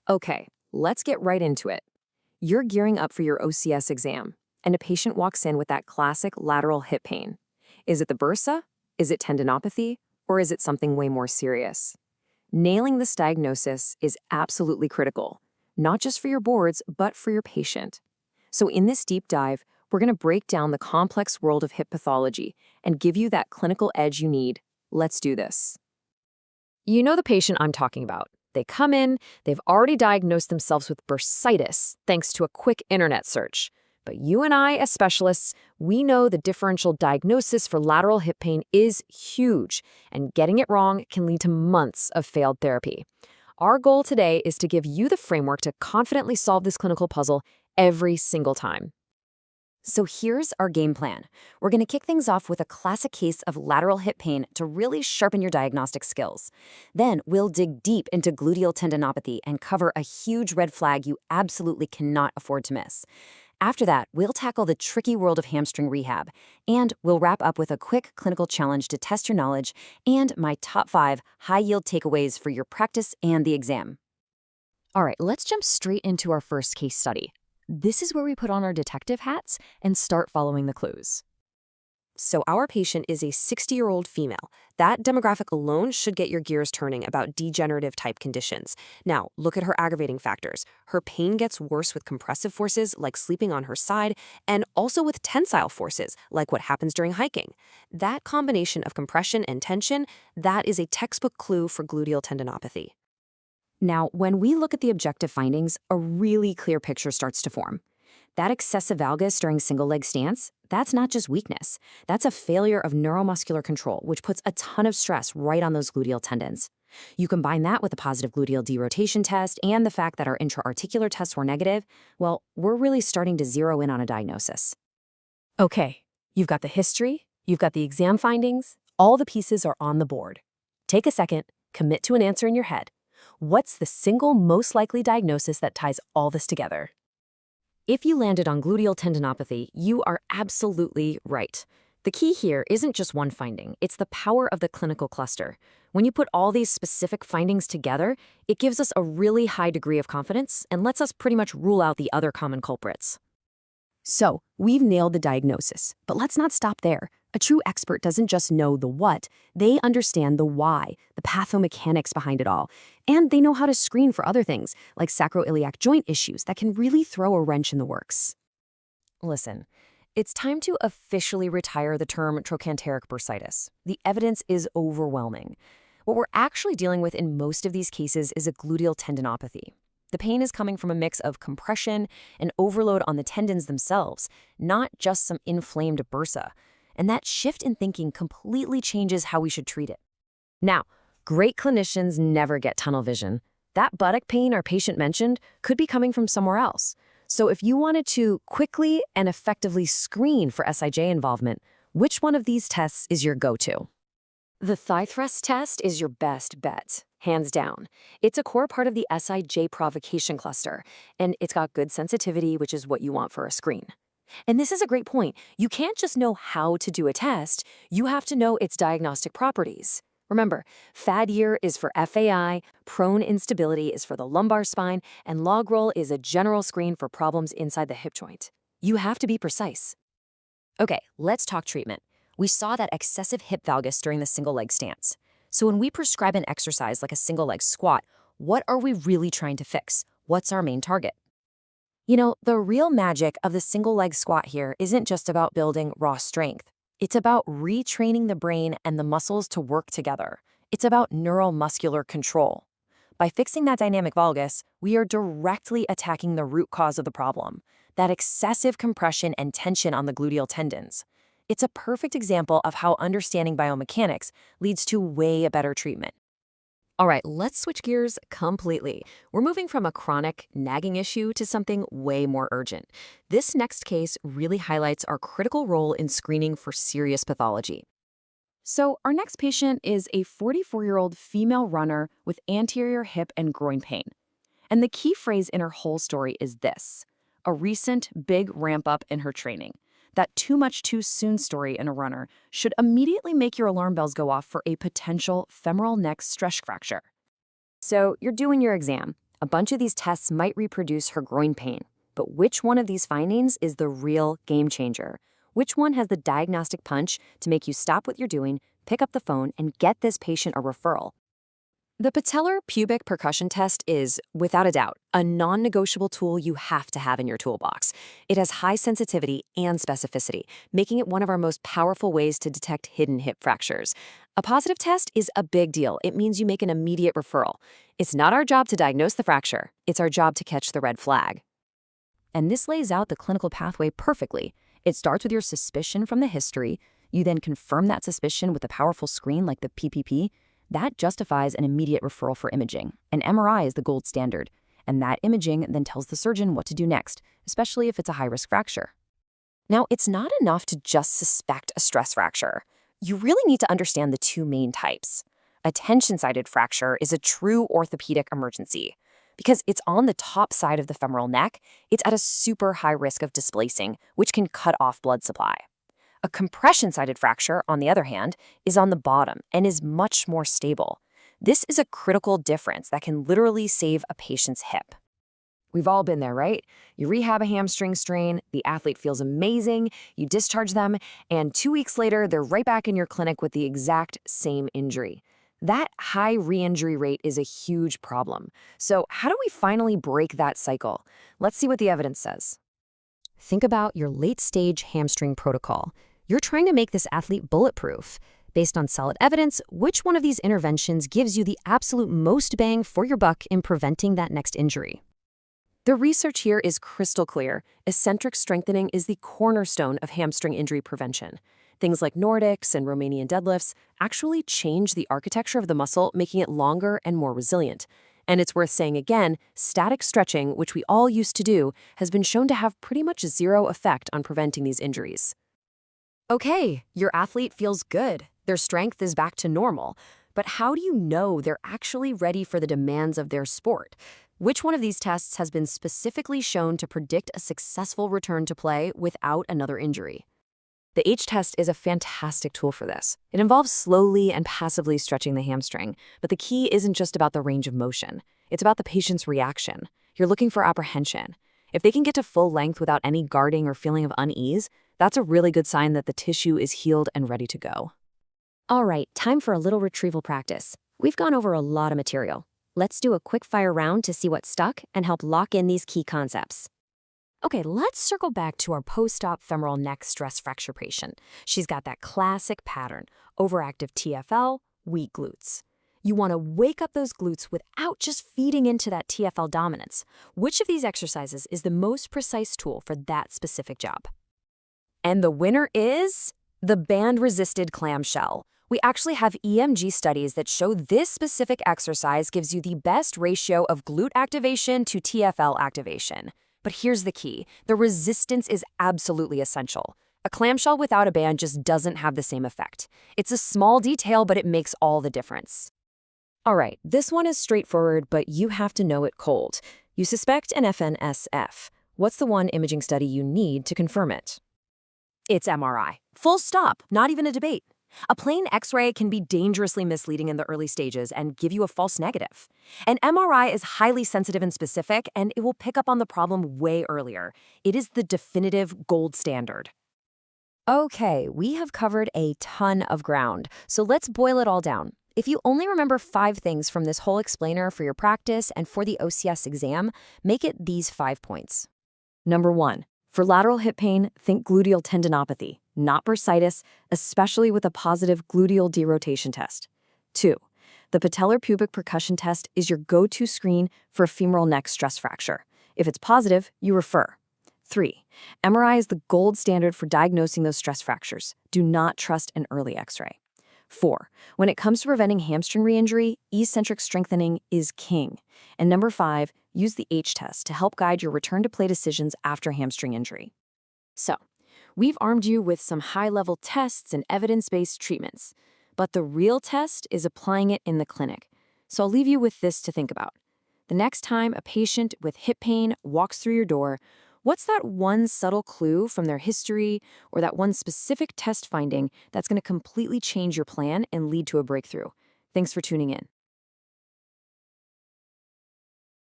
Okay, let's get right into it. You're gearing up for your OCS exam, and a patient walks in with that classic lateral hip pain. Is it the bursa? Is it tendinopathy? Or is it something way more serious? Nailing this diagnosis is absolutely critical, not just for your boards, but for your patient. So in this deep dive, we're going to break down the complex world of hip pathology and give you that clinical edge you need. Let's do this. You know the patient I'm talking about. They come in, they've already diagnosed themselves with bursitis thanks to a quick internet search. But you and I, as specialists, we know the differential diagnosis for lateral hip pain is huge, and getting it wrong can lead to months of failed therapy. Our goal today is to give you the framework to confidently solve this clinical puzzle every single time. So here's our game plan. We're going to kick things off with a classic case of lateral hip pain to really sharpen your diagnostic skills. Then we'll dig deep into gluteal tendinopathy and cover a huge red flag you absolutely cannot afford to miss. After that, we'll tackle the tricky world of hamstring rehab, and we'll wrap up with a quick clinical challenge to test your knowledge and my top 5 high-yield takeaways for your practice and the exam. All right, let's jump straight into our first case study. This is where we put on our detective hats and start following the clues. So our patient is a 60-year-old female. That demographic alone should get your gears turning about degenerative type conditions. Now, look at her aggravating factors. Her pain gets worse with compressive forces, like sleeping on her side, and also with tensile forces, like what happens during hiking. That combination of compression and tension, that is a textbook clue for gluteal tendinopathy. Now, when we look at the objective findings, a really clear picture starts to form. That excessive valgus during single-leg stance, that's not just weakness. That's a failure of neuromuscular control, which puts a ton of stress right on those gluteal tendons. You combine that with a positive gluteal derotation test and the fact that our intra-articular tests were negative, well, we're really starting to zero in on a diagnosis. Okay, you've got the history, you've got the exam findings, all the pieces are on the board. Take a second, commit to an answer in your head. What's the single most likely diagnosis that ties all this together? If you landed on gluteal tendinopathy, you are absolutely right. The key here isn't just one finding, it's the power of the clinical cluster. When you put all these specific findings together, it gives us a really high degree of confidence and lets us pretty much rule out the other common culprits. So, we've nailed the diagnosis, but let's not stop there. A true expert doesn't just know the what, they understand the why, the pathomechanics behind it all, and they know how to screen for other things, like sacroiliac joint issues that can really throw a wrench in the works. Listen, it's time to officially retire the term trochanteric bursitis. The evidence is overwhelming. What we're actually dealing with in most of these cases is a gluteal tendinopathy. The pain is coming from a mix of compression and overload on the tendons themselves, not just some inflamed bursa. And that shift in thinking completely changes how we should treat it. Now, great clinicians never get tunnel vision. That buttock pain our patient mentioned could be coming from somewhere else. So if you wanted to quickly and effectively screen for SIJ involvement, which one of these tests is your go-to? The thigh thrust test is your best bet, hands down. It's a core part of the SIJ provocation cluster, and it's got good sensitivity, which is what you want for a screen. And this is a great point. You can't just know how to do a test, you have to know its diagnostic properties. Remember, FAD year is for FAI, prone instability is for the lumbar spine, and log roll is a general screen for problems inside the hip joint. You have to be precise. Okay, let's talk treatment. We saw that excessive hip valgus during the single leg stance. So when we prescribe an exercise like a single leg squat, what are we really trying to fix? What's our main target? You know, the real magic of the single leg squat here isn't just about building raw strength. It's about retraining the brain and the muscles to work together. It's about neuromuscular control. By fixing that dynamic valgus, we are directly attacking the root cause of the problem, that excessive compression and tension on the gluteal tendons. It's a perfect example of how understanding biomechanics leads to way better treatment. All right, let's switch gears completely. We're moving from a chronic, nagging issue to something way more urgent. This next case really highlights our critical role in screening for serious pathology. So, our next patient is a 44-year-old female runner with anterior hip and groin pain. And the key phrase in her whole story is this: a recent big ramp up in her training. That too much too soon story in a runner should immediately make your alarm bells go off for a potential femoral neck stress fracture. So you're doing your exam. A bunch of these tests might reproduce her groin pain, but which one of these findings is the real game changer? Which one has the diagnostic punch to make you stop what you're doing, pick up the phone, and get this patient a referral? The patellar pubic percussion test is, without a doubt, a non-negotiable tool you have to have in your toolbox. It has high sensitivity and specificity, making it one of our most powerful ways to detect hidden hip fractures. A positive test is a big deal. It means you make an immediate referral. It's not our job to diagnose the fracture. It's our job to catch the red flag. And this lays out the clinical pathway perfectly. It starts with your suspicion from the history. You then confirm that suspicion with a powerful screen like the PPP. That justifies an immediate referral for imaging. An MRI is the gold standard, and that imaging then tells the surgeon what to do next, especially if it's a high-risk fracture. Now, it's not enough to just suspect a stress fracture. You really need to understand the two main types. A tension-sided fracture is a true orthopedic emergency. Because it's on the top side of the femoral neck, it's at a super high risk of displacing, which can cut off blood supply. A compression-sided fracture, on the other hand, is on the bottom and is much more stable. This is a critical difference that can literally save a patient's hip. We've all been there, right? You rehab a hamstring strain, the athlete feels amazing, you discharge them, and 2 weeks later, they're right back in your clinic with the exact same injury. That high re-injury rate is a huge problem. So how do we finally break that cycle? Let's see what the evidence says. Think about your late-stage hamstring protocol. You're trying to make this athlete bulletproof. Based on solid evidence, which one of these interventions gives you the absolute most bang for your buck in preventing that next injury? The research here is crystal clear. Eccentric strengthening is the cornerstone of hamstring injury prevention. Things like Nordics and Romanian deadlifts actually change the architecture of the muscle, making it longer and more resilient. And it's worth saying again, static stretching, which we all used to do, has been shown to have pretty much zero effect on preventing these injuries. Okay, your athlete feels good. Their strength is back to normal. But how do you know they're actually ready for the demands of their sport? Which one of these tests has been specifically shown to predict a successful return to play without another injury? The H-test is a fantastic tool for this. It involves slowly and passively stretching the hamstring, but the key isn't just about the range of motion. It's about the patient's reaction. You're looking for apprehension. If they can get to full length without any guarding or feeling of unease, that's a really good sign that the tissue is healed and ready to go. All right, time for a little retrieval practice. We've gone over a lot of material. Let's do a quick fire round to see what stuck and help lock in these key concepts. Okay, let's circle back to our post-op femoral neck stress fracture patient. She's got that classic pattern, overactive TFL, weak glutes. You want to wake up those glutes without just feeding into that TFL dominance. Which of these exercises is the most precise tool for that specific job? And the winner is the band-resisted clamshell. We actually have EMG studies that show this specific exercise gives you the best ratio of glute activation to TFL activation. But here's the key. The resistance is absolutely essential. A clamshell without a band just doesn't have the same effect. It's a small detail, but it makes all the difference. All right, this one is straightforward, but you have to know it cold. You suspect an FNSF. What's the one imaging study you need to confirm it? It's MRI. Full stop, not even a debate. A plain X-ray can be dangerously misleading in the early stages and give you a false negative. An MRI is highly sensitive and specific, and it will pick up on the problem way earlier. It is the definitive gold standard. Okay, we have covered a ton of ground, so let's boil it all down. If you only remember 5 things from this whole explainer for your practice and for the OCS exam, make it these 5 points. Number 1. For lateral hip pain, think gluteal tendinopathy, not bursitis, especially with a positive gluteal derotation test. 2. The patellar pubic percussion test is your go-to screen for a femoral neck stress fracture. If it's positive, you refer. 3. MRI is the gold standard for diagnosing those stress fractures. Do not trust an early X-ray. 4. When it comes to preventing hamstring re-injury, eccentric strengthening is king. And number 5, use the H-test to help guide your return to play decisions after hamstring injury. So, we've armed you with some high-level tests and evidence-based treatments. But the real test is applying it in the clinic. So I'll leave you with this to think about. The next time a patient with hip pain walks through your door, what's that one subtle clue from their history or that one specific test finding that's going to completely change your plan and lead to a breakthrough? Thanks for tuning in.